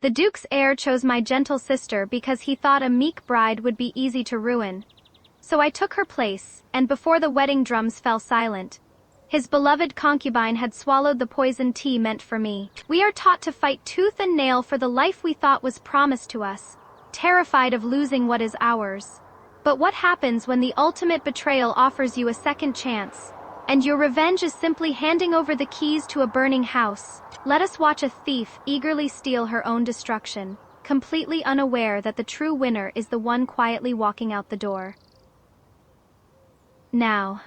The duke's heir chose my gentle sister because he thought a meek bride would be easy to ruin. So I took her place, and before the wedding drums fell silent, his beloved concubine had swallowed the poisoned tea meant for me. We are taught to fight tooth and nail for the life we thought was promised to us, terrified of losing what is ours. But what happens when the ultimate betrayal offers you a second chance, and your revenge is simply handing over the keys to a burning house? Let us watch a thief eagerly steal her own destruction, completely unaware that the true winner is the one quietly walking out the door. Now,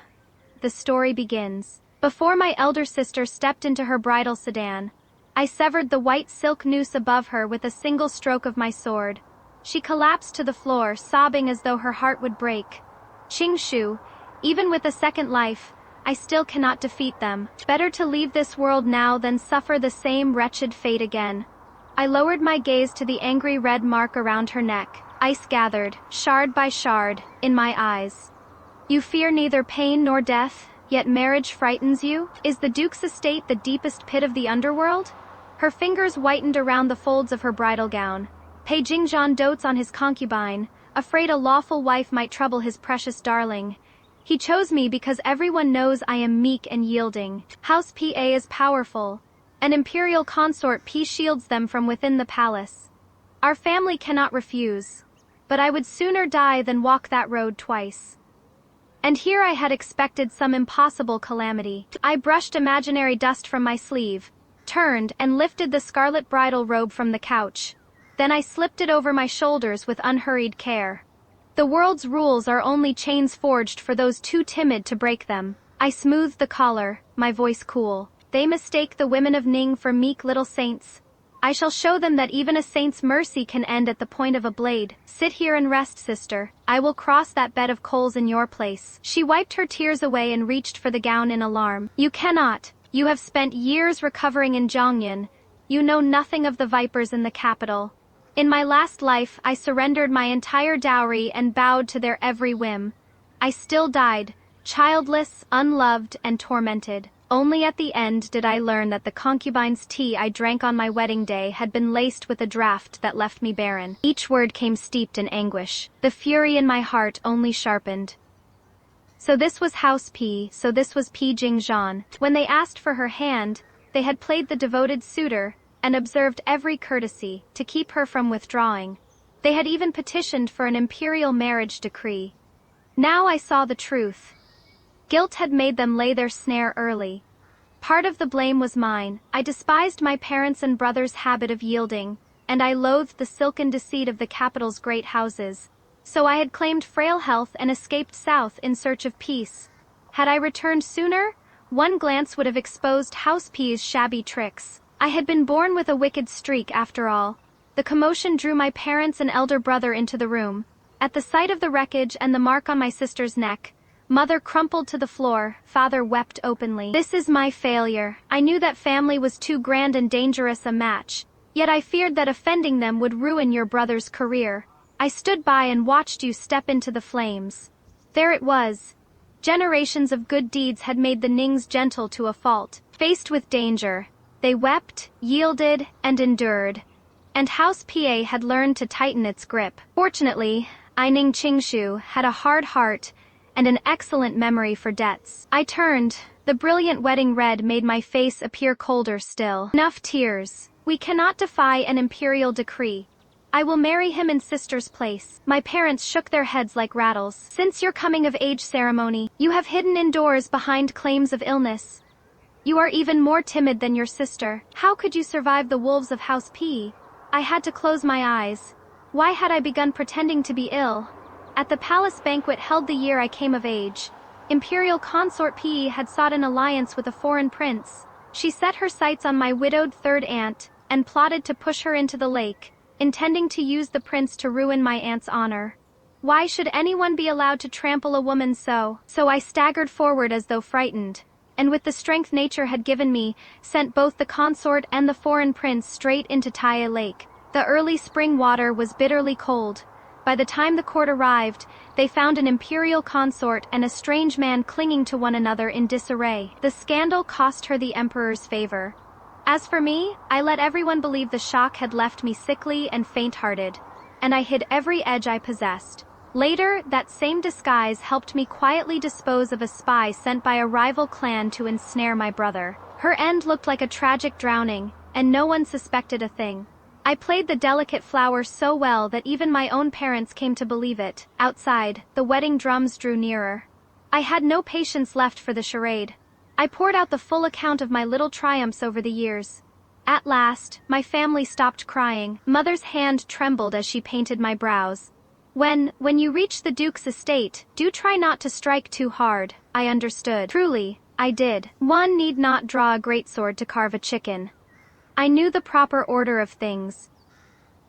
the story begins. Before my elder sister stepped into her bridal sedan, I severed the white silk noose above her with a single stroke of my sword. She collapsed to the floor, sobbing as though her heart would break. Qingshu, even with a second life, I still cannot defeat them. Better to leave this world now than suffer the same wretched fate again. I lowered my gaze to the angry red mark around her neck. Ice gathered, shard by shard, in my eyes. You fear neither pain nor death, yet marriage frightens you? Is the duke's estate the deepest pit of the underworld? Her fingers whitened around the folds of her bridal gown. Pei Jingzhan dotes on his concubine, afraid a lawful wife might trouble his precious darling. He chose me because everyone knows I am meek and yielding. House Pa is powerful. An imperial consort P shields them from within the palace. Our family cannot refuse. But I would sooner die than walk that road twice. And here I had expected some impossible calamity. I brushed imaginary dust from my sleeve, turned and lifted the scarlet bridal robe from the couch. Then I slipped it over my shoulders with unhurried care. The world's rules are only chains forged for those too timid to break them. I smoothed the collar, my voice cool. They mistake the women of Ning for meek little saints. I shall show them that even a saint's mercy can end at the point of a blade. Sit here and rest, sister. I will cross that bed of coals in your place. She wiped her tears away and reached for the gown in alarm. You cannot. You have spent years recovering in Zhongyun. You know nothing of the vipers in the capital. In my last life, I surrendered my entire dowry and bowed to their every whim. I still died, childless, unloved, and tormented. Only at the end did I learn that the concubine's tea I drank on my wedding day had been laced with a draught that left me barren. Each word came steeped in anguish. The fury in my heart only sharpened. So this was House P, so this was P Jingzhan. When they asked for her hand, they had played the devoted suitor, and observed every courtesy to keep her from withdrawing. They had even petitioned for an imperial marriage decree. Now I saw the truth. Guilt had made them lay their snare early. Part of the blame was mine. I despised my parents' and brothers' habit of yielding, and I loathed the silken deceit of the capital's great houses. So I had claimed frail health and escaped south in search of peace. Had I returned sooner, one glance would have exposed House P's shabby tricks. I had been born with a wicked streak after all. The commotion drew my parents and elder brother into the room. At the sight of the wreckage and the mark on my sister's neck, Mother crumpled to the floor, Father wept openly. This is my failure. I knew that family was too grand and dangerous a match, yet I feared that offending them would ruin your brother's career. I stood by and watched you step into the flames. There it was. Generations of good deeds had made the Nings gentle to a fault. Faced with danger, they wept, yielded, and endured. And House Pa had learned to tighten its grip. Fortunately, Ning Qingshu had a hard heart and an excellent memory for debts. I turned. The brilliant wedding red made my face appear colder still. Enough tears. We cannot defy an imperial decree. I will marry him in sister's place. My parents shook their heads like rattles. Since your coming-of-age ceremony, you have hidden indoors behind claims of illness. You are even more timid than your sister. How could you survive the wolves of House P? I had to close my eyes. Why had I begun pretending to be ill? At the palace banquet held the year I came of age, Imperial Consort P had sought an alliance with a foreign prince. She set her sights on my widowed third aunt, and plotted to push her into the lake, intending to use the prince to ruin my aunt's honor. Why should anyone be allowed to trample a woman so? So I staggered forward as though frightened, and with the strength nature had given me, sent both the consort and the foreign prince straight into Taya Lake. The early spring water was bitterly cold. By the time the court arrived, they found an imperial consort and a strange man clinging to one another in disarray. The scandal cost her the emperor's favor. As for me, I let everyone believe the shock had left me sickly and faint-hearted, and I hid every edge I possessed. Later, that same disguise helped me quietly dispose of a spy sent by a rival clan to ensnare my brother. Her end looked like a tragic drowning, and no one suspected a thing. I played the delicate flower so well that even my own parents came to believe it. Outside, the wedding drums drew nearer. I had no patience left for the charade. I poured out the full account of my little triumphs over the years. At last, my family stopped crying. Mother's hand trembled as she painted my brows. When you reach the Duke's estate, do try not to strike too hard, I understood. Truly, I did. One need not draw a greatsword to carve a chicken. I knew the proper order of things.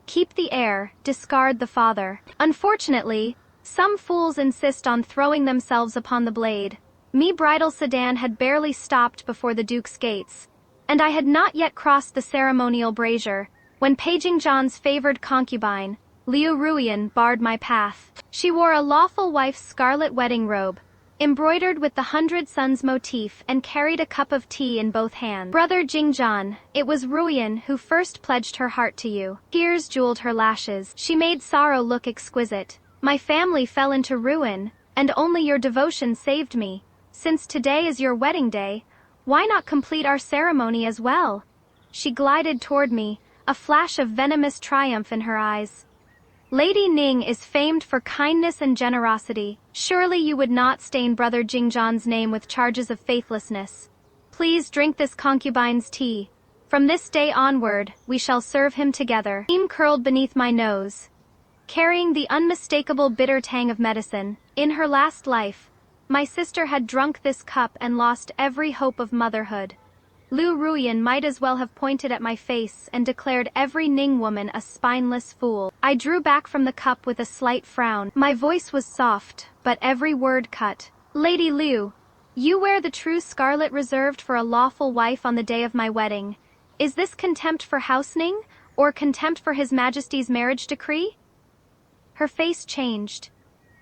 Keep the heir, discard the father. Unfortunately, some fools insist on throwing themselves upon the blade. Me bridal sedan had barely stopped before the Duke's gates, and I had not yet crossed the ceremonial brazier, when paging John's favored concubine, Liu Ruian, barred my path. She wore a lawful wife's scarlet wedding robe, embroidered with the 100 Suns motif, and carried a cup of tea in both hands. Brother Jingjan, it was Ruian who first pledged her heart to you. Tears jeweled her lashes. She made sorrow look exquisite. My family fell into ruin, and only your devotion saved me. Since today is your wedding day, why not complete our ceremony as well? She glided toward me, a flash of venomous triumph in her eyes. Lady Ning is famed for kindness and generosity. Surely you would not stain Brother Jingjan's name with charges of faithlessness. Please drink this concubine's tea. From this day onward, we shall serve him together. Steam curled beneath my nose, carrying the unmistakable bitter tang of medicine. In her last life, my sister had drunk this cup and lost every hope of motherhood. Liu Ruian might as well have pointed at my face and declared every Ning woman a spineless fool. I drew back from the cup with a slight frown. My voice was soft, but every word cut. Lady Liu, you wear the true scarlet reserved for a lawful wife on the day of my wedding. Is this contempt for House Ning, or contempt for His Majesty's marriage decree? Her face changed.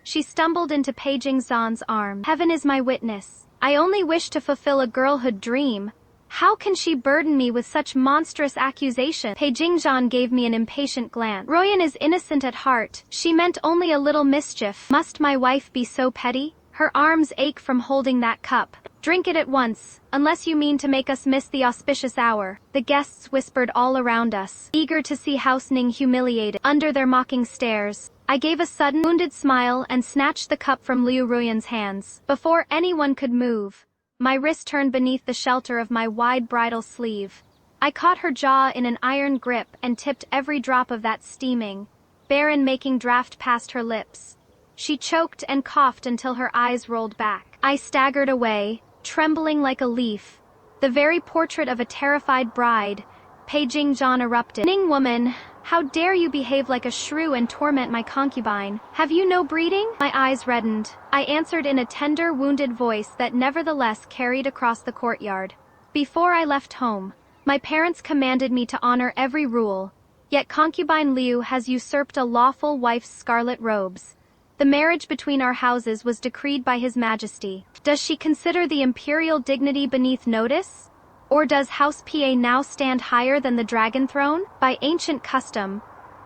She stumbled into Pei Jingzhan's arms. Heaven is my witness. I only wish to fulfill a girlhood dream. How can she burden me with such monstrous accusations? Pei Jingzhan gave me an impatient glance. Ruian is innocent at heart. She meant only a little mischief. Must my wife be so petty? Her arms ache from holding that cup. Drink it at once, unless you mean to make us miss the auspicious hour. The guests whispered all around us, eager to see House Ning humiliated. Under their mocking stares, I gave a sudden, wounded smile and snatched the cup from Liu Ruian's hands. Before anyone could move, my wrist turned beneath the shelter of my wide bridal sleeve. I caught her jaw in an iron grip and tipped every drop of that steaming, barren-making draught past her lips. She choked and coughed until her eyes rolled back. I staggered away, trembling like a leaf. The very portrait of a terrified bride. Pei Jingzhan erupted. Ning woman, how dare you behave like a shrew and torment my concubine? Have you no breeding? My eyes reddened. I answered in a tender, wounded voice that nevertheless carried across the courtyard. Before I left home, my parents commanded me to honor every rule, yet concubine Liu has usurped a lawful wife's scarlet robes. The marriage between our houses was decreed by His Majesty. Does she consider the imperial dignity beneath notice? Or does House Pa now stand higher than the dragon throne? By ancient custom,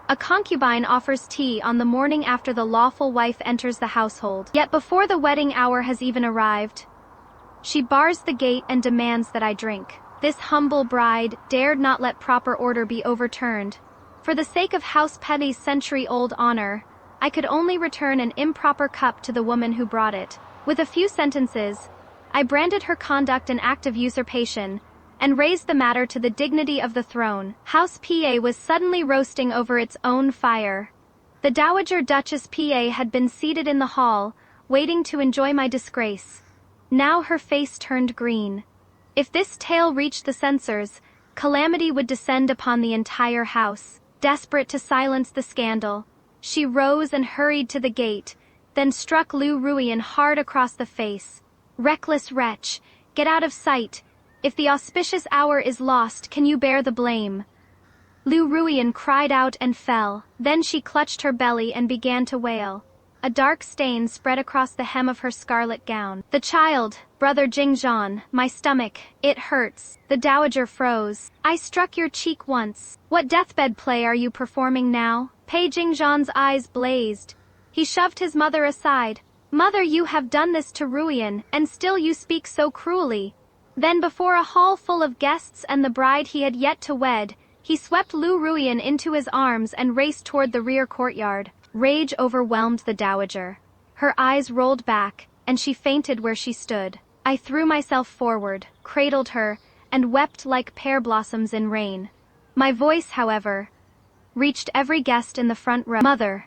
a concubine offers tea on the morning after the lawful wife enters the household. Yet before the wedding hour has even arrived, she bars the gate and demands that I drink. This humble bride dared not let proper order be overturned. For the sake of House Pa's century-old honor, I could only return an improper cup to the woman who brought it. With a few sentences, I branded her conduct an act of usurpation, and raised the matter to the dignity of the throne. House Pa was suddenly roasting over its own fire. The Dowager Duchess Pa had been seated in the hall, waiting to enjoy my disgrace. Now her face turned green. If this tale reached the censors, calamity would descend upon the entire house. Desperate to silence the scandal, she rose and hurried to the gate, then struck Liu Ruian hard across the face. Reckless wretch, get out of sight. If the auspicious hour is lost, can you bear the blame? Liu Ruian cried out and fell. Then she clutched her belly and began to wail. A dark stain spread across the hem of her scarlet gown. The child, brother Jingzhan, my stomach, it hurts. The dowager froze. I struck your cheek once. What deathbed play are you performing now? Pei Jingzhan's eyes blazed. He shoved his mother aside. Mother, you have done this to Ruyan, and still you speak so cruelly. Then before a hall full of guests and the bride he had yet to wed, he swept Lu Ruyan into his arms and raced toward the rear courtyard. Rage overwhelmed the dowager. Her eyes rolled back, and she fainted where she stood. I threw myself forward, cradled her, and wept like pear blossoms in rain. My voice, however, reached every guest in the front row. Mother,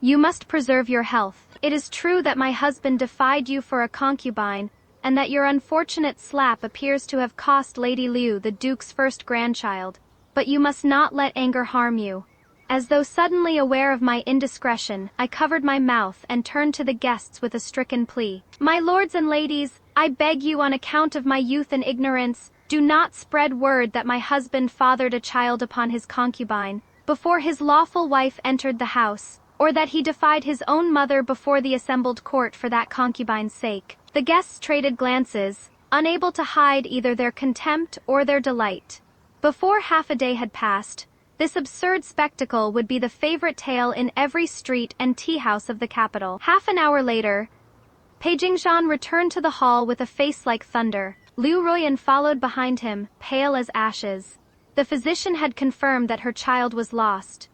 you must preserve your health. It is true that my husband defied you for a concubine, and that your unfortunate slap appears to have cost Lady Liu the Duke's first grandchild. But you must not let anger harm you. As though suddenly aware of my indiscretion, I covered my mouth and turned to the guests with a stricken plea. My lords and ladies, I beg you on account of my youth and ignorance, do not spread word that my husband fathered a child upon his concubine, before his lawful wife entered the house, or that he defied his own mother before the assembled court for that concubine's sake. The guests traded glances, unable to hide either their contempt or their delight. Before half a day had passed, this absurd spectacle would be the favorite tale in every street and tea-house of the capital. Half an hour later, Pei Jingzhan returned to the hall with a face like thunder. Liu Ruyan followed behind him, pale as ashes. The physician had confirmed that her child was lost.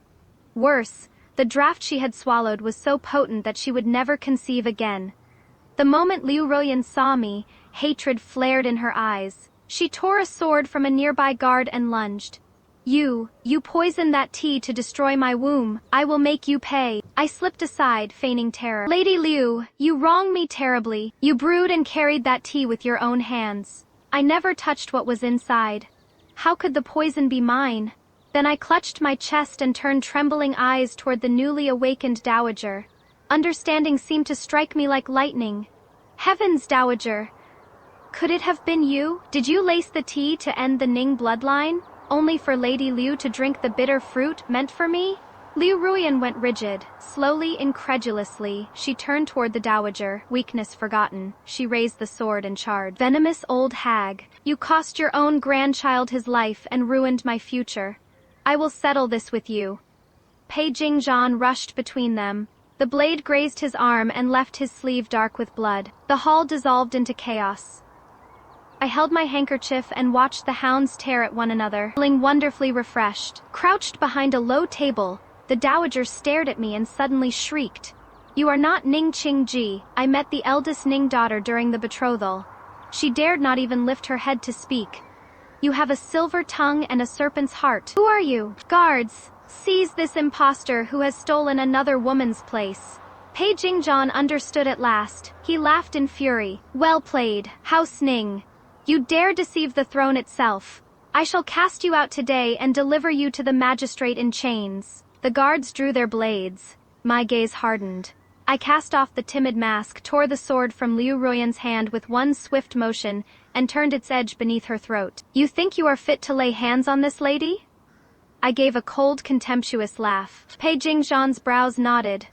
Worse, the draught she had swallowed was so potent that she would never conceive again. The moment Liu Ruyan saw me, hatred flared in her eyes. She tore a sword from a nearby guard and lunged. You poisoned that tea to destroy my womb. I will make you pay. I slipped aside, feigning terror. Lady Liu, you wrong me terribly. You brewed and carried that tea with your own hands. I never touched what was inside. How could the poison be mine? Then I clutched my chest and turned trembling eyes toward the newly awakened dowager. Understanding seemed to strike me like lightning. Heavens, dowager! Could it have been you? Did you lace the tea to end the Ning bloodline, only for Lady Liu to drink the bitter fruit meant for me? Liu Ruyan went rigid. Slowly, incredulously, she turned toward the dowager, weakness forgotten. She raised the sword and charged. Venomous old hag, you cost your own grandchild his life and ruined my future. I will settle this with you. Pei Jingzhan rushed between them. The blade grazed his arm and left his sleeve dark with blood. The hall dissolved into chaos. I held my handkerchief and watched the hounds tear at one another, feeling wonderfully refreshed. Crouched behind a low table, the dowager stared at me and suddenly shrieked. You are not Ning Qingji. I met the eldest Ning daughter during the betrothal. She dared not even lift her head to speak. You have a silver tongue and a serpent's heart. Who are you? Guards, seize this impostor who has stolen another woman's place. Pei Jingzhan understood at last. He laughed in fury. Well played, House Ning. You dare deceive the throne itself. I shall cast you out today and deliver you to the magistrate in chains. The guards drew their blades. My gaze hardened. I cast off the timid mask, tore the sword from Liu Ruyan's hand with one swift motion, and turned its edge beneath her throat. You think you are fit to lay hands on this lady? I gave a cold, contemptuous laugh. Pei Jingzhan's brows knotted.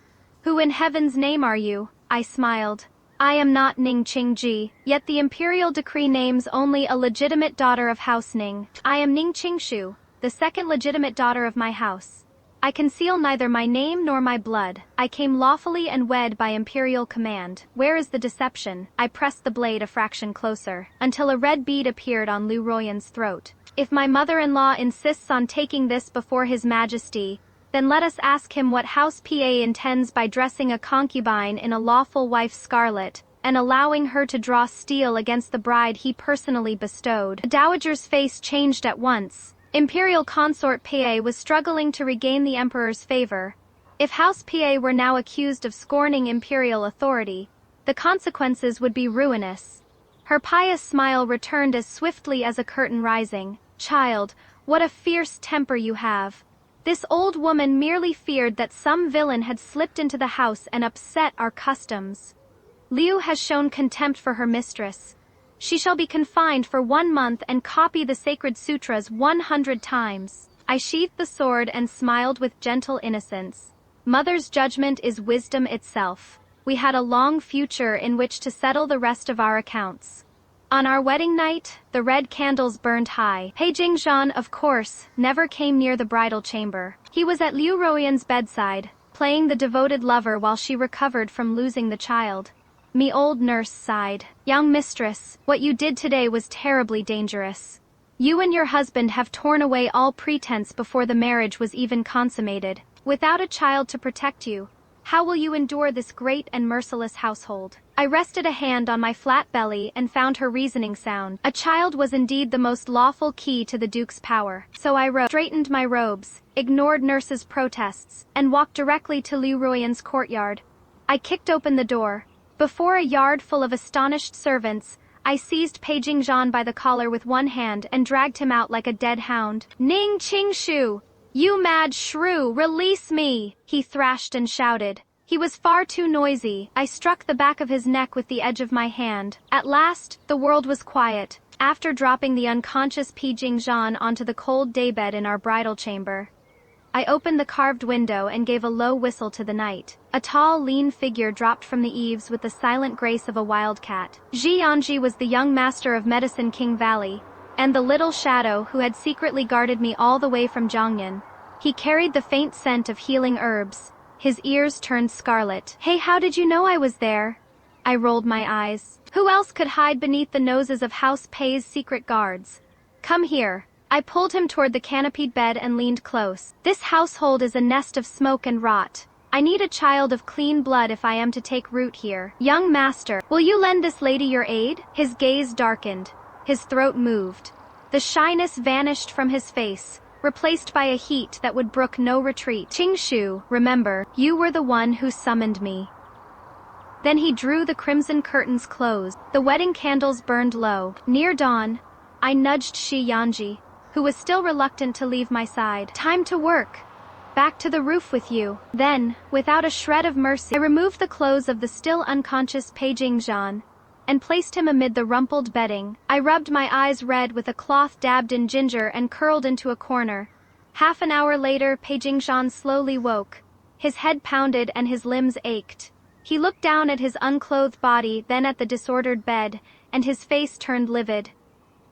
Who in heaven's name are you? I smiled. I am not Ning Qingji, yet the imperial decree names only a legitimate daughter of House Ning. I am Ning Qingshu, the second legitimate daughter of my house. I conceal neither my name nor my blood. I came lawfully and wed by imperial command. Where is the deception? I pressed the blade a fraction closer, until a red bead appeared on Liu Ruyan's throat. If my mother-in-law insists on taking this before his majesty, then let us ask him what House PA intends by dressing a concubine in a lawful wife's scarlet, and allowing her to draw steel against the bride he personally bestowed. The dowager's face changed at once. Imperial consort PA was struggling to regain the emperor's favor. If House PA were now accused of scorning imperial authority, the consequences would be ruinous. Her pious smile returned as swiftly as a curtain rising. Child, what a fierce temper you have. This old woman merely feared that some villain had slipped into the house and upset our customs. Liu has shown contempt for her mistress. She shall be confined for 1 month and copy the sacred sutras 100 times. I sheathed the sword and smiled with gentle innocence. Mother's judgment is wisdom itself. We had a long future in which to settle the rest of our accounts. On our wedding night, the red candles burned high. Pei Jingzhan, of course, never came near the bridal chamber. He was at Liu Ruoyan's bedside, playing the devoted lover while she recovered from losing the child. Me old nurse sighed. Young mistress, what you did today was terribly dangerous. You and your husband have torn away all pretense before the marriage was even consummated. Without a child to protect you, how will you endure this great and merciless household? I rested a hand on my flat belly and found her reasoning sound. A child was indeed the most lawful key to the Duke's power. So I rose, straightened my robes, ignored nurse's protests, and walked directly to Liu Ruoyan's courtyard. I kicked open the door. Before a yard full of astonished servants, I seized Pei Jingzhan by the collar with one hand and dragged him out like a dead hound. Ning Qingshu! You mad shrew, release me! He thrashed and shouted. He was far too noisy. I struck the back of his neck with the edge of my hand. At last, the world was quiet, after dropping the unconscious Pei Jingzhan onto the cold daybed in our bridal chamber. I opened the carved window and gave a low whistle to the night. A tall, lean figure dropped from the eaves with the silent grace of a wildcat. Zhi Yanji was the young master of Medicine King Valley, and the little shadow who had secretly guarded me all the way from Zhangyan. He carried the faint scent of healing herbs. His ears turned scarlet. Hey, how did you know I was there? I rolled my eyes. Who else could hide beneath the noses of House Pei's secret guards? Come here. I pulled him toward the canopied bed and leaned close. This household is a nest of smoke and rot. I need a child of clean blood if I am to take root here. Young master, will you lend this lady your aid? His gaze darkened. His throat moved. The shyness vanished from his face, replaced by a heat that would brook no retreat. Qingshu, remember, you were the one who summoned me. Then he drew the crimson curtains close. The wedding candles burned low. Near dawn, I nudged Zhi Yanji, who was still reluctant to leave my side. Time to work. Back to the roof with you. Then, without a shred of mercy, I removed the clothes of the still unconscious Pei Jingzhan and placed him amid the rumpled bedding. I rubbed my eyes red with a cloth dabbed in ginger and curled into a corner. Half an hour later, Pei Jingzhan slowly woke. His head pounded and his limbs ached. He looked down at his unclothed body, then at the disordered bed, and his face turned livid.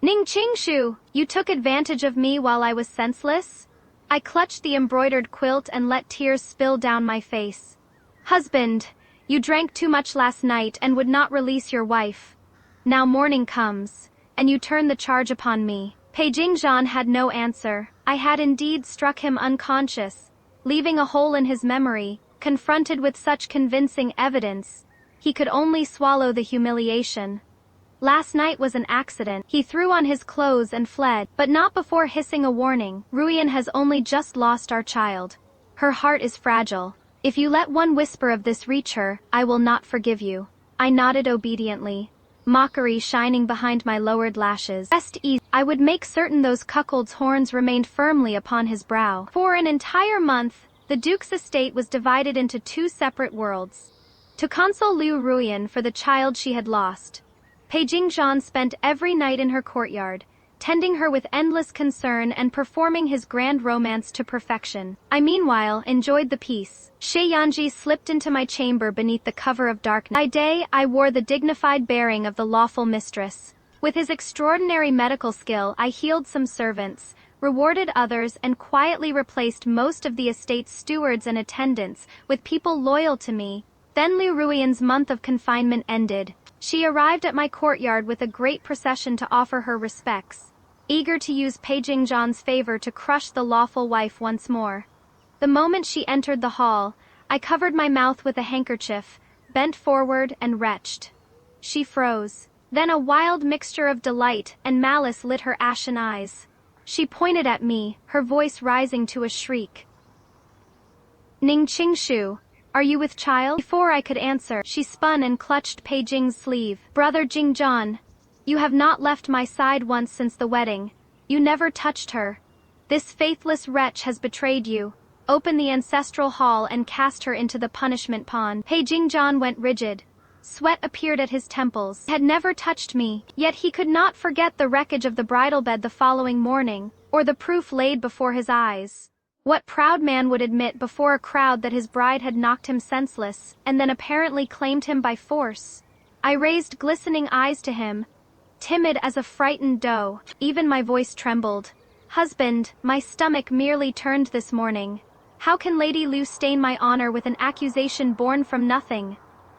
Ning Qingshu, you took advantage of me while I was senseless? I clutched the embroidered quilt and let tears spill down my face. Husband, you drank too much last night and would not release your wife. Now morning comes, and you turn the charge upon me. Pei Jingzhan had no answer. I had indeed struck him unconscious, leaving a hole in his memory. Confronted with such convincing evidence, he could only swallow the humiliation. Last night was an accident. He threw on his clothes and fled, but not before hissing a warning. Ruoyan has only just lost our child. Her heart is fragile. If you let one whisper of this reach her, I will not forgive you. I nodded obediently, mockery shining behind my lowered lashes. Rest easy. I would make certain those cuckold's horns remained firmly upon his brow. For an entire month, the Duke's estate was divided into two separate worlds. To console Liu Ruoyan for the child she had lost, Pei Jingzhan spent every night in her courtyard, tending her with endless concern and performing his grand romance to perfection. I meanwhile enjoyed the peace. Zhi Yanji slipped into my chamber beneath the cover of darkness. By day, I wore the dignified bearing of the lawful mistress. With his extraordinary medical skill, I healed some servants, rewarded others, and quietly replaced most of the estate's stewards and attendants with people loyal to me. Then Liu Ruoyan's month of confinement ended. She arrived at my courtyard with a great procession to offer her respects, eager to use Pei Jingzhan's favor to crush the lawful wife once more. The moment she entered the hall, I covered my mouth with a handkerchief, bent forward and retched. She froze. Then a wild mixture of delight and malice lit her ashen eyes. She pointed at me, her voice rising to a shriek. Ning Qingshu, are you with child? Before I could answer, she spun and clutched Pei Jing's sleeve. Brother Jingzhan, you have not left my side once since the wedding. You never touched her. This faithless wretch has betrayed you. Open the ancestral hall and cast her into the punishment pond. Pei Jingzhan went rigid. Sweat appeared at his temples. He had never touched me, yet he could not forget the wreckage of the bridal bed the following morning, or the proof laid before his eyes. What proud man would admit before a crowd that his bride had knocked him senseless, and then apparently claimed him by force? I raised glistening eyes to him, timid as a frightened doe. Even my voice trembled. Husband, my stomach merely turned this morning. How can Lady Liu stain my honor with an accusation born from nothing?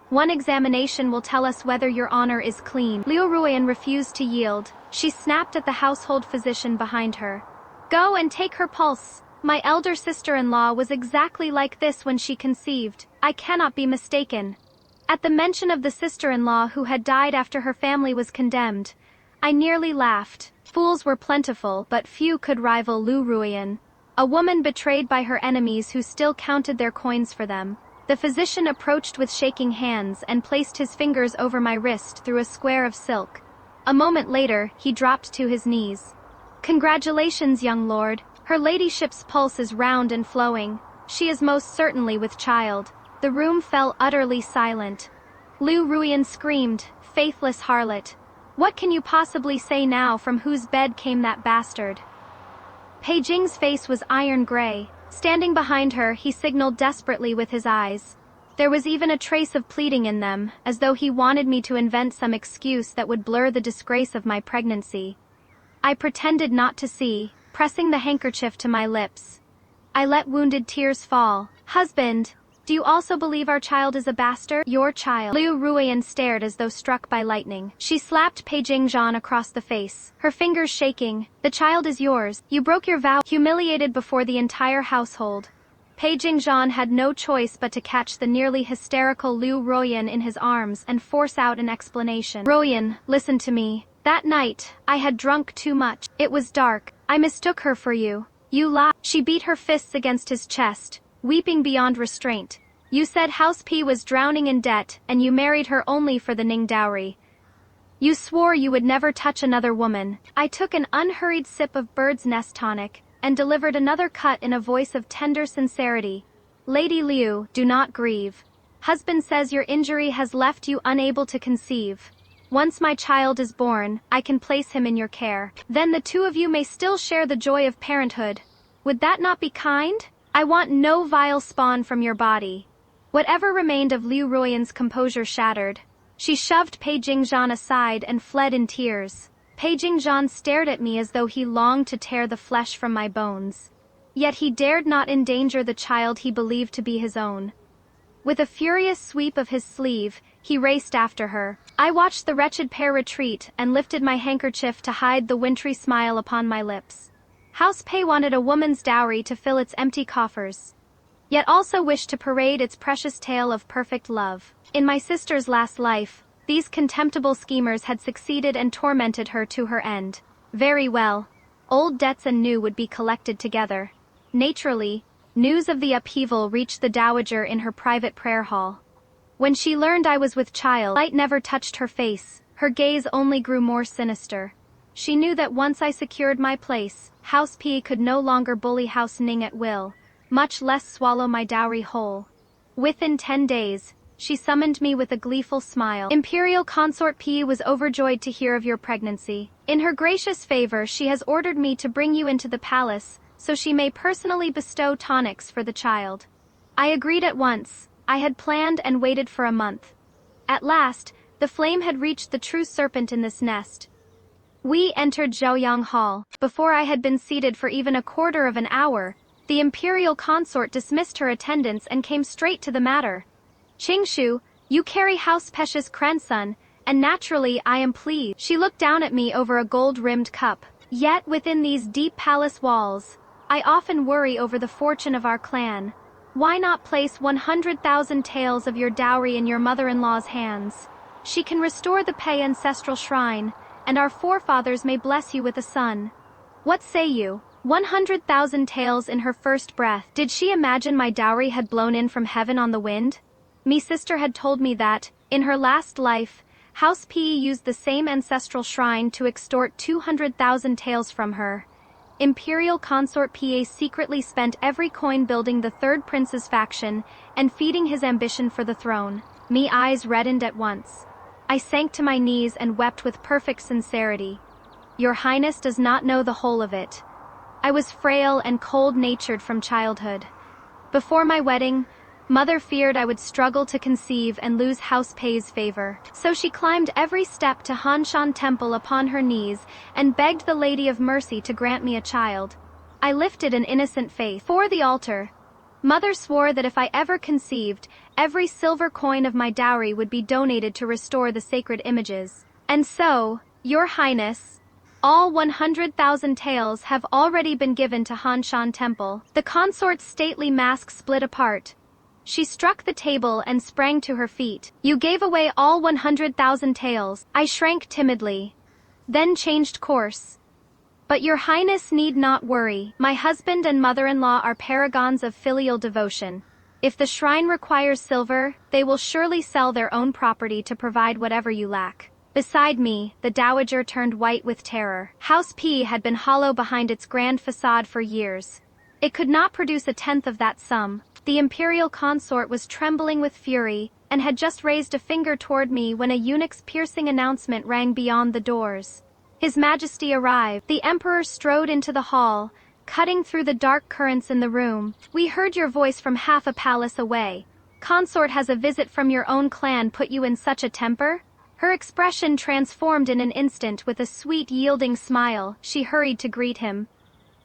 One examination will tell us whether your honor is clean. Liu Ruian refused to yield. She snapped at the household physician behind her. Go and take her pulse. My elder sister-in-law was exactly like this when she conceived. I cannot be mistaken. At the mention of the sister-in-law who had died after her family was condemned, I nearly laughed. Fools were plentiful, but few could rival Liu Ruian, a woman betrayed by her enemies who still counted their coins for them. The physician approached with shaking hands and placed his fingers over my wrist through a square of silk. A moment later, he dropped to his knees. Congratulations, young lord. Her ladyship's pulse is round and flowing. She is most certainly with child. The room fell utterly silent. Liu Ruian screamed, faithless harlot. What can you possibly say now? From whose bed came that bastard? Pei Jing's face was iron gray. Standing behind her, he signaled desperately with his eyes. There was even a trace of pleading in them, as though he wanted me to invent some excuse that would blur the disgrace of my pregnancy. I pretended not to see, pressing the handkerchief to my lips. I let wounded tears fall. Husband, do you also believe our child is a bastard? Your child. Liu Ruian stared as though struck by lightning. She slapped Pei Jingzhan across the face, her fingers shaking. The child is yours. You broke your vow. Humiliated before the entire household, Pei Jingzhan had no choice but to catch the nearly hysterical Liu Ruian in his arms and force out an explanation. Ruian, listen to me. That night, I had drunk too much. It was dark. I mistook her for you. You lied. She beat her fists against his chest, weeping beyond restraint. You said House P was drowning in debt, and you married her only for the Ning dowry. You swore you would never touch another woman. I took an unhurried sip of bird's nest tonic, and delivered another cut in a voice of tender sincerity. Lady Liu, do not grieve. Husband says your injury has left you unable to conceive. Once my child is born, I can place him in your care. Then the two of you may still share the joy of parenthood. Would that not be kind? I want no vile spawn from your body. Whatever remained of Liu Ruian's composure shattered. She shoved Pei Jingzhan aside and fled in tears. Pei Jingzhan stared at me as though he longed to tear the flesh from my bones. Yet he dared not endanger the child he believed to be his own. With a furious sweep of his sleeve, he raced after her. I watched the wretched pair retreat and lifted my handkerchief to hide the wintry smile upon my lips. House Pei wanted a woman's dowry to fill its empty coffers, yet also wished to parade its precious tale of perfect love. In my sister's last life, these contemptible schemers had succeeded and tormented her to her end. Very well. Old debts and new would be collected together. Naturally, news of the upheaval reached the dowager in her private prayer hall. When she learned I was with child, light never touched her face. Her gaze only grew more sinister. She knew that once I secured my place, House P could no longer bully House Ning at will, much less swallow my dowry whole. Within 10 days, she summoned me with a gleeful smile. Imperial Consort P was overjoyed to hear of your pregnancy. In her gracious favor, she has ordered me to bring you into the palace, so she may personally bestow tonics for the child. I agreed at once. I had planned and waited for a month. At last, the flame had reached the true serpent in this nest. We entered Zhaoyang Hall. Before I had been seated for even a quarter of an hour, the imperial consort dismissed her attendants and came straight to the matter. Qingshu, you carry House Pesha's grandson, and naturally I am pleased. She looked down at me over a gold-rimmed cup. Yet within these deep palace walls, I often worry over the fortune of our clan. Why not place 100,000 taels of your dowry in your mother-in-law's hands? She can restore the Pei ancestral shrine, and our forefathers may bless you with a son. What say you? 100,000 taels in her first breath. Did she imagine my dowry had blown in from heaven on the wind? Me sister had told me that, in her last life, House P used the same ancestral shrine to extort 200,000 taels from her. Imperial Consort PA secretly spent every coin building the third prince's faction and feeding his ambition for the throne. Me eyes reddened at once. I sank to my knees and wept with perfect sincerity. Your Highness does not know the whole of it. I was frail and cold-natured from childhood. Before my wedding, Mother feared I would struggle to conceive and lose House Pei's favor. So she climbed every step to Hanshan Temple upon her knees and begged the Lady of Mercy to grant me a child. I lifted an innocent face before the altar. Mother swore that if I ever conceived, every silver coin of my dowry would be donated to restore the sacred images. And so, Your Highness, all 100,000 taels have already been given to Hanshan Temple. The consort's stately mask split apart. She struck the table and sprang to her feet. You gave away all 100,000 taels. I shrank timidly, then changed course. But Your Highness need not worry. My husband and mother-in-law are paragons of filial devotion. If the shrine requires silver, they will surely sell their own property to provide whatever you lack. Beside me, the dowager turned white with terror. House P had been hollow behind its grand facade for years. It could not produce a tenth of that sum. The imperial consort was trembling with fury, and had just raised a finger toward me when a eunuch's piercing announcement rang beyond the doors. His Majesty arrived. The Emperor strode into the hall, cutting through the dark currents in the room. We heard your voice from half a palace away. Consort has a visit from your own clan put you in such a temper? Her expression transformed in an instant with a sweet yielding smile. She hurried to greet him.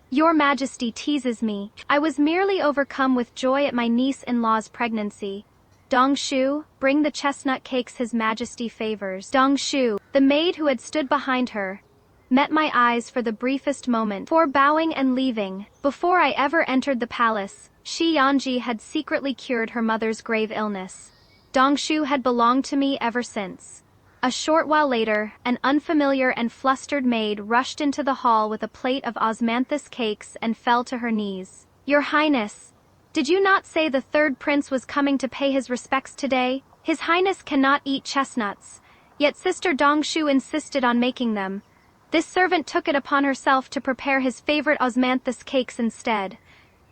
Your Majesty teases me. I was merely overcome with joy at my niece-in-law's pregnancy. Dong Shu, bring the chestnut cakes His Majesty favors. Dong Shu, the maid who had stood behind her, met my eyes for the briefest moment. Before bowing and leaving, before I ever entered the palace, Shi Yanji had secretly cured her mother's grave illness. Dong Shu had belonged to me ever since. A short while later, an unfamiliar and flustered maid rushed into the hall with a plate of osmanthus cakes and fell to her knees. Your Highness, did you not say the third prince was coming to pay his respects today? His Highness cannot eat chestnuts, yet Sister Dong Shu insisted on making them. This servant took it upon herself to prepare his favorite osmanthus cakes instead.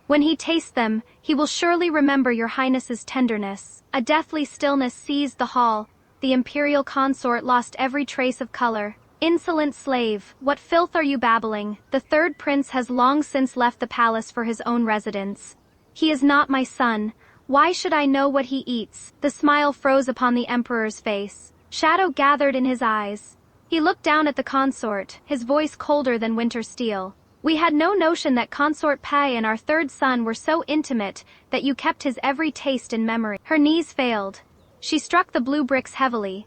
When he tastes them, he will surely remember your Highness's tenderness. A deathly stillness seized the hall. The imperial consort lost every trace of color. Insolent slave, what filth are you babbling? The third prince has long since left the palace for his own residence. He is not my son. Why should I know what he eats? The smile froze upon the emperor's face. Shadow gathered in his eyes. He looked down at the consort, his voice colder than winter steel. We had no notion that Consort Pai and our third son were so intimate that you kept his every taste in memory. Her knees failed. She struck the blue bricks heavily.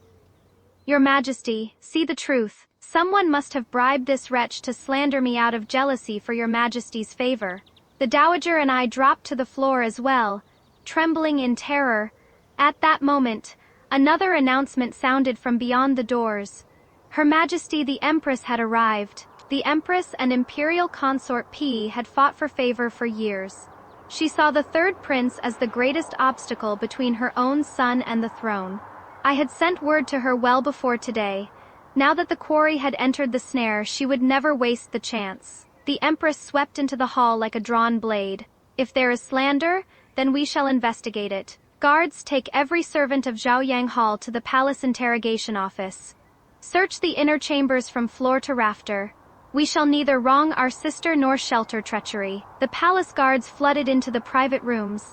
Your Majesty, see the truth. Someone must have bribed this wretch to slander me out of jealousy for your Majesty's favor. The dowager and I dropped to the floor as well, trembling in terror. At that moment, another announcement sounded from beyond the doors. Her Majesty the Empress had arrived. The Empress and Imperial Consort P had fought for favor for years. She saw the third prince as the greatest obstacle between her own son and the throne. I had sent word to her well before today. Now that the quarry had entered the snare, she would never waste the chance. The Empress swept into the hall like a drawn blade. If there is slander, then we shall investigate it. Guards, take every servant of Zhaoyang Hall to the palace interrogation office. Search the inner chambers from floor to rafter. We shall neither wrong our sister nor shelter treachery. The palace guards flooded into the private rooms.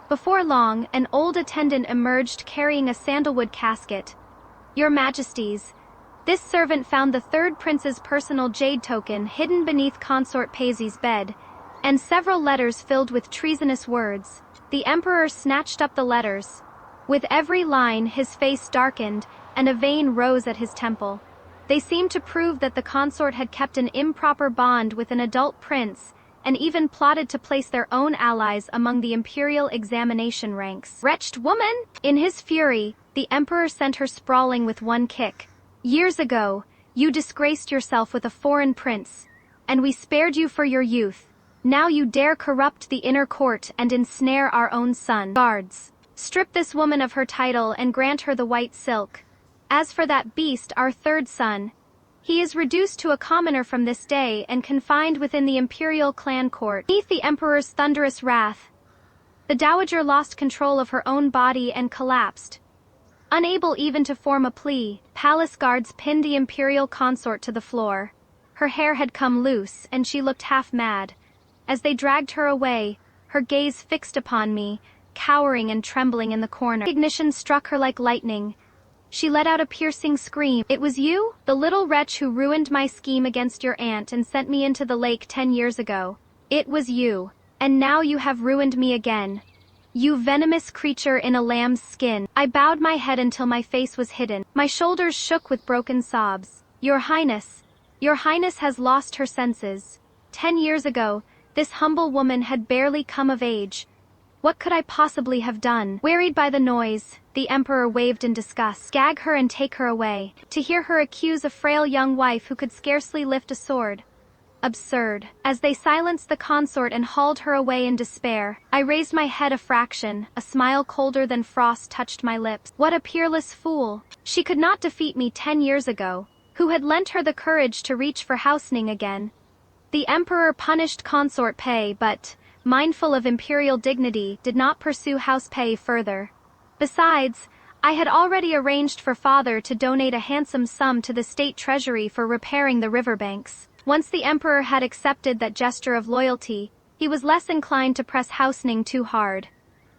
Before long, an old attendant emerged carrying a sandalwood casket. Your Majesties, this servant found the third prince's personal jade token hidden beneath Consort Paisy's bed, and several letters filled with treasonous words. The Emperor snatched up the letters. With every line, his face darkened, and a vein rose at his temple. They seemed to prove that the consort had kept an improper bond with an adult prince, and even plotted to place their own allies among the imperial examination ranks. Wretched woman! In his fury, the Emperor sent her sprawling with one kick. Years ago, you disgraced yourself with a foreign prince, and we spared you for your youth. Now you dare corrupt the inner court and ensnare our own son. Guards, strip this woman of her title and grant her the white silk. As for that beast, our third son, he is reduced to a commoner from this day and confined within the imperial clan court. Beneath the emperor's thunderous wrath, the dowager lost control of her own body and collapsed. Unable even to form a plea, palace guards pinned the imperial consort to the floor. Her hair had come loose, and she looked half mad. As they dragged her away, her gaze fixed upon me, cowering and trembling in the corner. Recognition struck her like lightning. She let out a piercing scream. "It was you? The little wretch who ruined my scheme against your aunt and sent me into the lake 10 years ago. It was you. And now you have ruined me again. You venomous creature in a lamb's skin." I bowed my head until my face was hidden. My shoulders shook with broken sobs. Your Highness has lost her senses. 10 years ago, this humble woman had barely come of age. What could I possibly have done? Wearied by the noise, the Emperor waved in disgust. Gag her and take her away. To hear her accuse a frail young wife who could scarcely lift a sword. Absurd. As they silenced the consort and hauled her away in despair, I raised my head a fraction, a smile colder than frost touched my lips. What a peerless fool. She could not defeat me 10 years ago. Who had lent her the courage to reach for Hausning again? The Emperor punished consort Pei but, mindful of imperial dignity, did not pursue House Pei further. Besides, I had already arranged for father to donate a handsome sum to the state treasury for repairing the riverbanks. Once the Emperor had accepted that gesture of loyalty, he was less inclined to press Hausning too hard.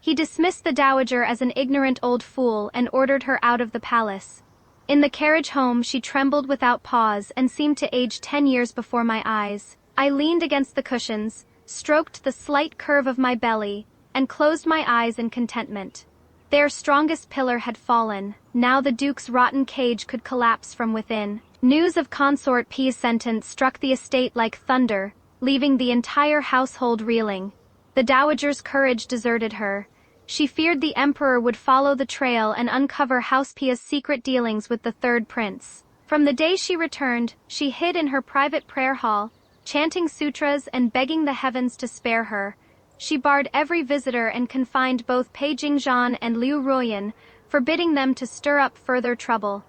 He dismissed the dowager as an ignorant old fool and ordered her out of the palace. In the carriage home she trembled without pause and seemed to age 10 years before my eyes. I leaned against the cushions, stroked the slight curve of my belly, and closed my eyes in contentment. Their strongest pillar had fallen. Now the Duke's rotten cage could collapse from within. News of Consort P's sentence struck the estate like thunder, leaving the entire household reeling. The dowager's courage deserted her. She feared the Emperor would follow the trail and uncover House Pia's secret dealings with the third prince. From the day she returned, she hid in her private prayer hall, chanting sutras and begging the heavens to spare her. She barred every visitor and confined both Pei Jingzhan and Liu Ruoyan, forbidding them to stir up further trouble.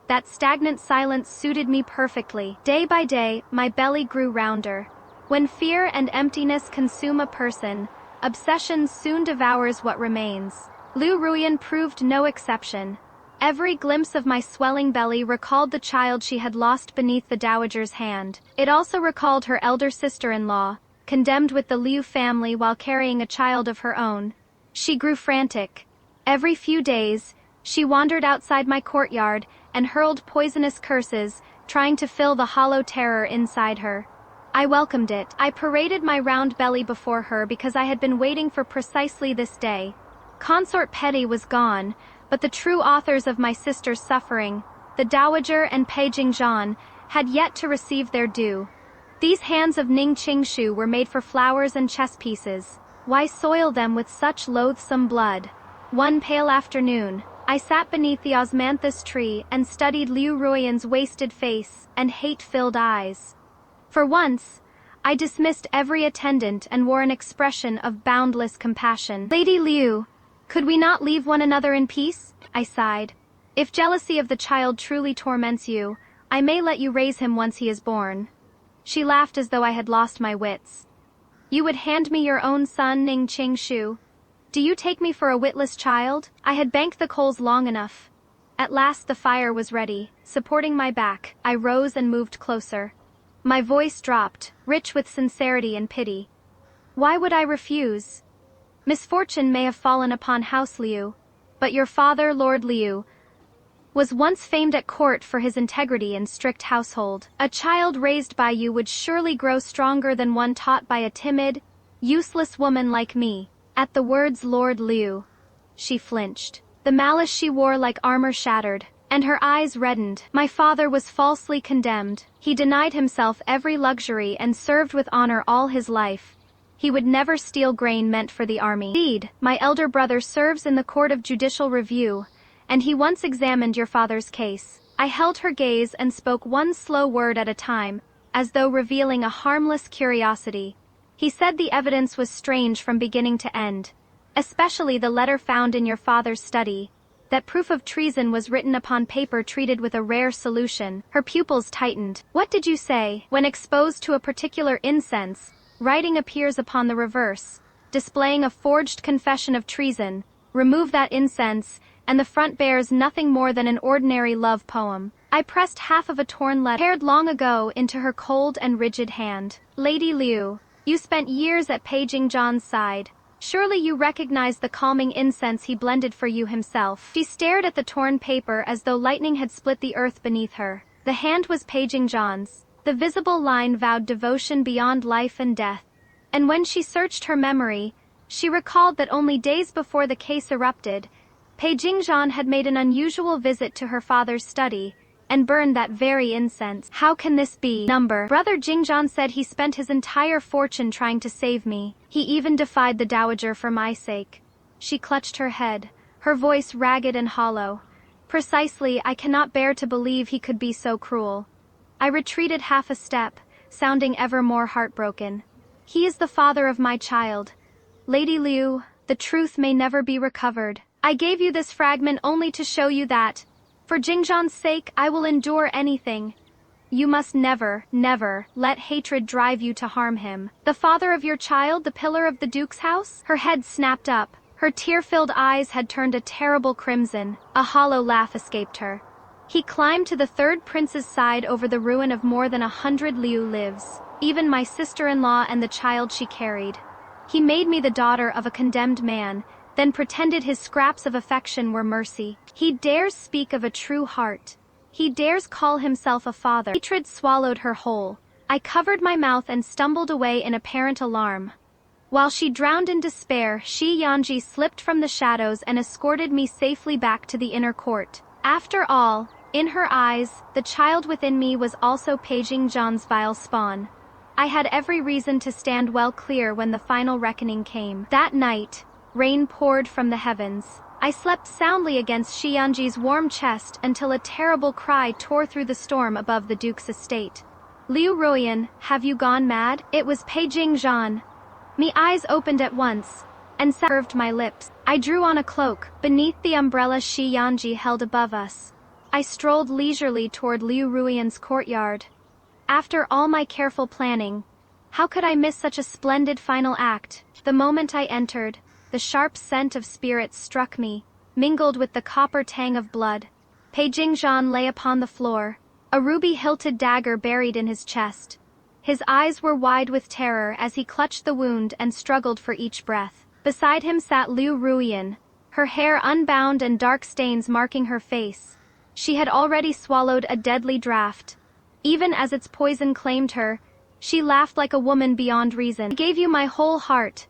That stagnant silence suited me perfectly. Day by day, my belly grew rounder. When fear and emptiness consume a person, obsession soon devours what remains. Liu Ruoyan proved no exception. Every glimpse of my swelling belly recalled the child she had lost beneath the dowager's hand. It also recalled her elder sister-in-law, condemned with the Liu family while carrying a child of her own. She grew frantic. Every few days, she wandered outside my courtyard and hurled poisonous curses, trying to fill the hollow terror inside her. I welcomed it. I paraded my round belly before her because I had been waiting for precisely this day. Consort Pei was gone, but the true authors of my sister's suffering, the dowager and Pei Jingzhan, had yet to receive their due. These hands of Ning Qingshu were made for flowers and chess pieces. Why soil them with such loathsome blood? One pale afternoon, I sat beneath the osmanthus tree and studied Liu Ruoyan's wasted face and hate-filled eyes. For once, I dismissed every attendant and wore an expression of boundless compassion. "Lady Liu, could we not leave one another in peace?" I sighed. "If jealousy of the child truly torments you, I may let you raise him once he is born." She laughed as though I had lost my wits. "You would hand me your own son, Ning Qingshu? Do you take me for a witless child?" I had banked the coals long enough. At last the fire was ready. Supporting my back, I rose and moved closer. My voice dropped, rich with sincerity and pity. "Why would I refuse? Misfortune may have fallen upon House Liu, but your father, Lord Liu, was once famed at court for his integrity and strict household. A child raised by you would surely grow stronger than one taught by a timid, useless woman like me." At the words Lord Liu, she flinched. The malice she wore like armor shattered, and her eyes reddened. My father was falsely condemned. He denied himself every luxury and served with honor all his life. He would never steal grain meant for the army. Indeed, my elder brother serves in the Court of Judicial Review, and he once examined your father's case. I held her gaze and spoke one slow word at a time, as though revealing a harmless curiosity. He said the evidence was strange from beginning to end, especially the letter found in your father's study. That proof of treason was written upon paper treated with a rare solution. Her pupils tightened. "What did you say?" "When exposed to a particular incense, writing appears upon the reverse, displaying a forged confession of treason. Remove that incense, and the front bears nothing more than an ordinary love poem." I pressed half of a torn letter, prepared long ago, into her cold and rigid hand. "Lady Liu, You spent years at Paging John's side. Surely you recognize the calming incense he blended for you himself. She stared at the torn paper as though lightning had split the earth beneath her. The hand was Paging John's. The visible line vowed devotion beyond life and death. And when she searched her memory, she recalled that only days before the case erupted, Paging John had made an unusual visit to her father's study, and burned that very incense. How can this be? Brother Jingjian said he spent his entire fortune trying to save me. He even defied the dowager for my sake. She clutched her head, her voice ragged and hollow. Precisely, I cannot bear to believe he could be so cruel. I retreated half a step, sounding ever more heartbroken. He is the father of my child. Lady Liu, the truth may never be recovered. I gave you this fragment only to show you that, for Jingjian's sake, I will endure anything. You must never, never, let hatred drive you to harm him. The father of your child, the pillar of the Duke's house? Her head snapped up. Her tear-filled eyes had turned a terrible crimson. A hollow laugh escaped her. He climbed to the third prince's side over the ruin of more than 100 Liu lives, even my sister-in-law and the child she carried. He made me the daughter of a condemned man, then pretended his scraps of affection were mercy. He dares speak of a true heart. He dares call himself a father. Hatred swallowed her whole. I covered my mouth and stumbled away in apparent alarm. While she drowned in despair, Shi Yanji slipped from the shadows and escorted me safely back to the inner court. After all, in her eyes, the child within me was also Paging John's vile spawn. I had every reason to stand well clear when the final reckoning came. That night, rain poured from the heavens. I slept soundly against Shiyanji's warm chest until a terrible cry tore through the storm above the Duke's estate. Liu Ruoyan, have you gone mad? It was Paging Zhan. My eyes opened at once, and curved my lips. I drew on a cloak, beneath the umbrella Shiyanji held above us. I strolled leisurely toward Liu Ruoyan's courtyard. After all my careful planning, how could I miss such a splendid final act? The moment I entered, the sharp scent of spirits struck me, mingled with the copper tang of blood. Paging Zhan lay upon the floor, a ruby-hilted dagger buried in his chest. His eyes were wide with terror as he clutched the wound and struggled for each breath. Beside him sat Liu Ruoyan, her hair unbound and dark stains marking her face. She had already swallowed a deadly draught. Even as its poison claimed her, she laughed like a woman beyond reason. I gave you my whole heart.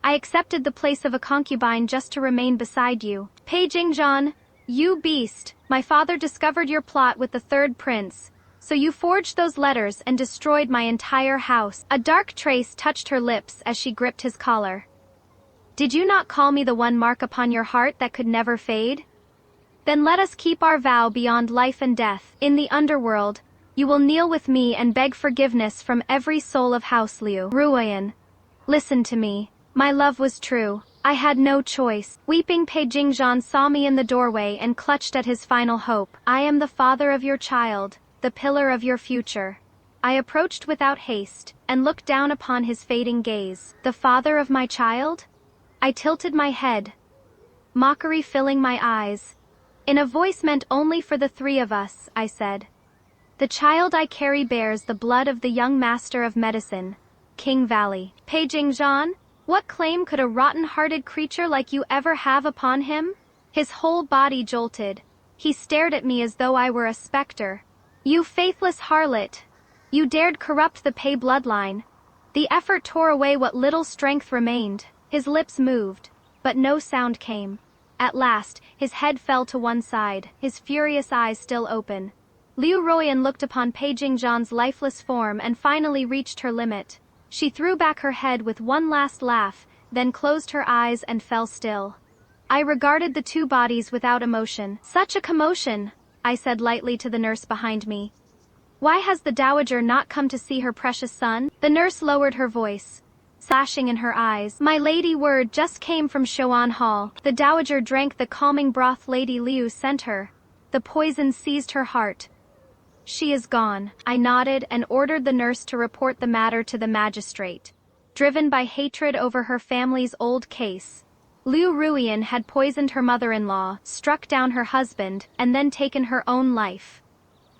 I accepted the place of a concubine just to remain beside you. Paging Zhan, you beast, my father discovered your plot with the third prince, so you forged those letters and destroyed my entire house. A dark trace touched her lips as she gripped his collar. Did you not call me the one mark upon your heart that could never fade? Then let us keep our vow beyond life and death. In the underworld, you will kneel with me and beg forgiveness from every soul of House Liu. Ruoyan, listen to me. My love was true. I had no choice. Weeping Paging Zhan saw me in the doorway and clutched at his final hope. I am the father of your child, the pillar of your future. I approached without haste, and looked down upon his fading gaze. The father of my child? I tilted my head, mockery filling my eyes. In a voice meant only for the three of us, I said. The child I carry bears the blood of the young master of medicine, King Valley. Paging Zhan? What claim could a rotten-hearted creature like you ever have upon him? His whole body jolted. He stared at me as though I were a specter. You faithless harlot! You dared corrupt the Pei bloodline. The effort tore away what little strength remained. His lips moved, but no sound came. At last, his head fell to one side, his furious eyes still open. Liu Ruoyan looked upon Paging Zhan's lifeless form and finally reached her limit. She threw back her head with one last laugh, then closed her eyes and fell still. I regarded the two bodies without emotion. Such a commotion, I said lightly to the nurse behind me. Why has the dowager not come to see her precious son? The nurse lowered her voice, flashing in her eyes. My lady, word just came from Shoan Hall. The dowager drank the calming broth Lady Liu sent her. The poison seized her heart. She is gone. I nodded and ordered the nurse to report the matter to the magistrate. Driven by hatred over her family's old case, Liu Ruoyan had poisoned her mother-in-law, struck down her husband, and then taken her own life.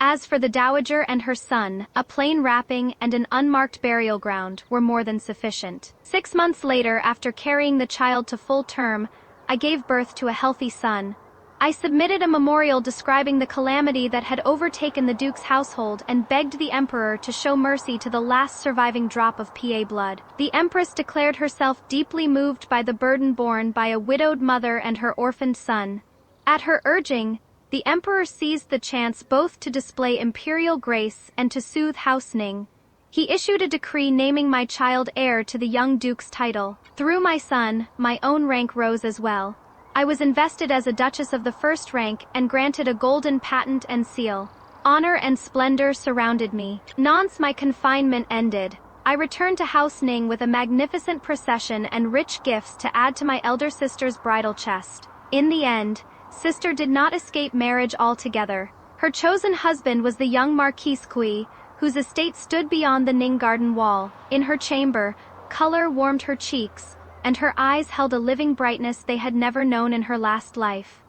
As for the dowager and her son, a plain wrapping and an unmarked burial ground were more than sufficient. 6 months later, after carrying the child to full term, I gave birth to a healthy son. I submitted a memorial describing the calamity that had overtaken the Duke's household and begged the Emperor to show mercy to the last surviving drop of PA blood. The Empress declared herself deeply moved by the burden borne by a widowed mother and her orphaned son. At her urging, the Emperor seized the chance both to display imperial grace and to soothe House Ning. He issued a decree naming my child heir to the young Duke's title. Through my son, my own rank rose as well. I was invested as a Duchess of the first rank and granted a golden patent and seal. Honor and splendor surrounded me. Once my confinement ended, I returned to House Ning with a magnificent procession and rich gifts to add to my elder sister's bridal chest. In the end, sister did not escape marriage altogether. Her chosen husband was the young Marquise Kui, whose estate stood beyond the Ning garden wall. In her chamber, color warmed her cheeks, and her eyes held a living brightness they had never known in her last life.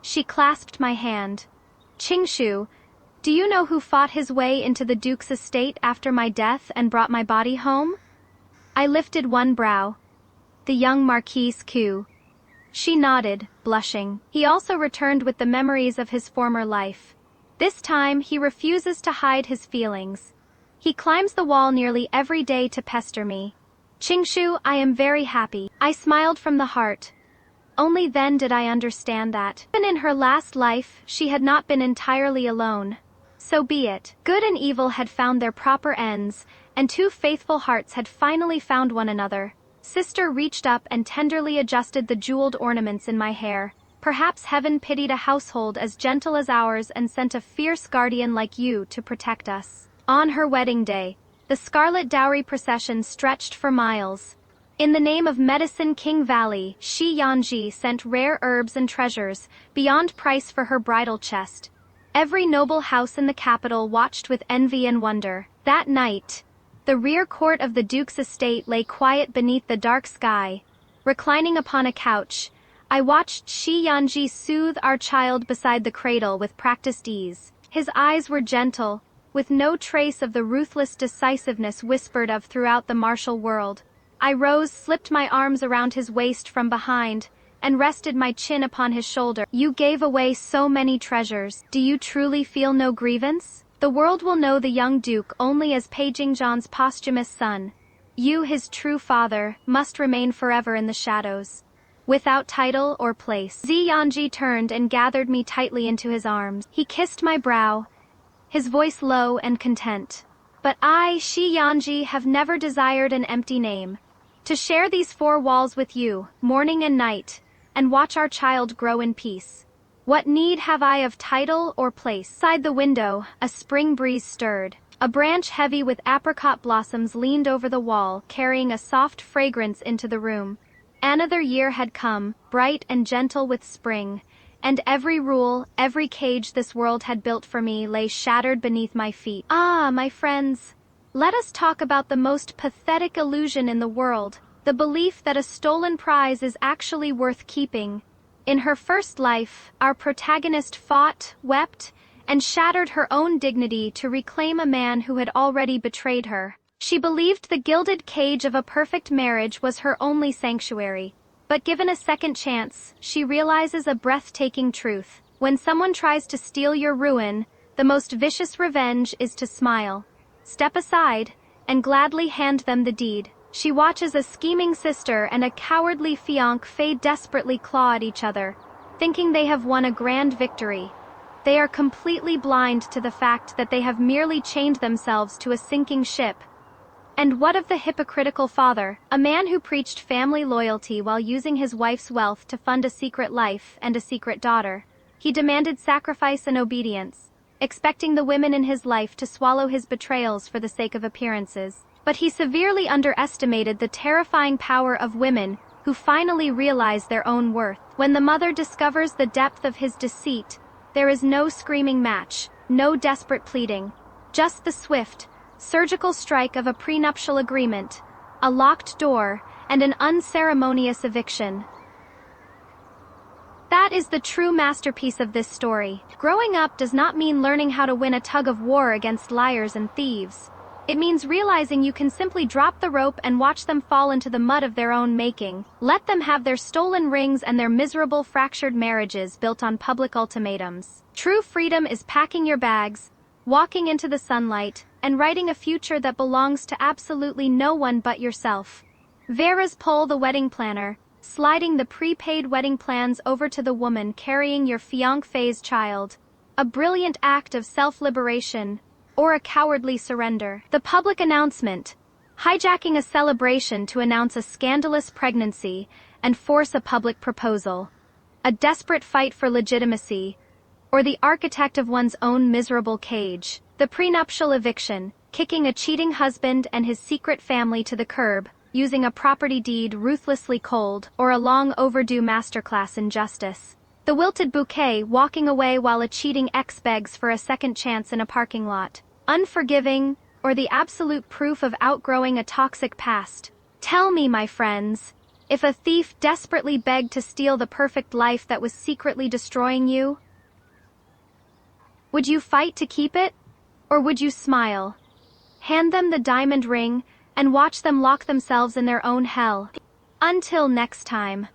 She clasped my hand. Qingshu, do you know who fought his way into the Duke's estate after my death and brought my body home? I lifted one brow. The young Marquise Ku. She nodded, blushing. He also returned with the memories of his former life. This time, he refuses to hide his feelings. He climbs the wall nearly every day to pester me. Qingshu, I am very happy. I smiled from the heart. Only then did I understand that, even in her last life, she had not been entirely alone. So be it. Good and evil had found their proper ends, and two faithful hearts had finally found one another. Sister reached up and tenderly adjusted the jeweled ornaments in my hair. Perhaps heaven pitied a household as gentle as ours and sent a fierce guardian like you to protect us. On her wedding day, the scarlet dowry procession stretched for miles. In the name of Medicine King Valley, Shi Yanji sent rare herbs and treasures, beyond price for her bridal chest. Every noble house in the capital watched with envy and wonder. That night, the rear court of the Duke's estate lay quiet beneath the dark sky. Reclining upon a couch, I watched Shi Yanji soothe our child beside the cradle with practiced ease. His eyes were gentle, with no trace of the ruthless decisiveness whispered of throughout the martial world. I rose, slipped my arms around his waist from behind, and rested my chin upon his shoulder. You gave away so many treasures. Do you truly feel no grievance? The world will know the young Duke only as Pei Jingzhan's posthumous son. You, his true father, must remain forever in the shadows, without title or place. Zi Yanji turned and gathered me tightly into his arms. He kissed my brow, his voice low and content. But I, Shi Yanji, have never desired an empty name. To share these four walls with you, morning and night, and watch our child grow in peace. What need have I of title or place? Outside the window, a spring breeze stirred. A branch heavy with apricot blossoms leaned over the wall, carrying a soft fragrance into the room. Another year had come, bright and gentle with spring, and every rule, every cage this world had built for me lay shattered beneath my feet. Ah, my friends, let us talk about the most pathetic illusion in the world, the belief that a stolen prize is actually worth keeping. In her first life, our protagonist fought, wept, and shattered her own dignity to reclaim a man who had already betrayed her. She believed the gilded cage of a perfect marriage was her only sanctuary. But given a second chance, she realizes a breathtaking truth. When someone tries to steal your ruin, the most vicious revenge is to smile, step aside, and gladly hand them the deed. She watches a scheming sister and a cowardly fiancé desperately claw at each other, thinking they have won a grand victory. They are completely blind to the fact that they have merely chained themselves to a sinking ship. And what of the hypocritical father, a man who preached family loyalty while using his wife's wealth to fund a secret life and a secret daughter? He demanded sacrifice and obedience, expecting the women in his life to swallow his betrayals for the sake of appearances. But he severely underestimated the terrifying power of women who finally realize their own worth. When the mother discovers the depth of his deceit, there is no screaming match, no desperate pleading, just the swift, surgical strike of a prenuptial agreement, a locked door, and an unceremonious eviction. That is the true masterpiece of this story. Growing up does not mean learning how to win a tug of war against liars and thieves. It means realizing you can simply drop the rope and watch them fall into the mud of their own making. Let them have their stolen rings and their miserable fractured marriages built on public ultimatums. True freedom is packing your bags, walking into the sunlight, and writing a future that belongs to absolutely no one but yourself. Vera's Pole the wedding planner, sliding the prepaid wedding plans over to the woman carrying your fiancé's child. A brilliant act of self-liberation, or a cowardly surrender. The public announcement, hijacking a celebration to announce a scandalous pregnancy and force a public proposal. A desperate fight for legitimacy, or the architect of one's own miserable cage. The prenuptial eviction, kicking a cheating husband and his secret family to the curb, using a property deed ruthlessly cold, or a long overdue masterclass in justice. The wilted bouquet, walking away while a cheating ex begs for a second chance in a parking lot. Unforgiving, or the absolute proof of outgrowing a toxic past. Tell me, my friends, if a thief desperately begged to steal the perfect life that was secretly destroying you, would you fight to keep it? Or would you smile? Hand them the diamond ring, and watch them lock themselves in their own hell. Until next time.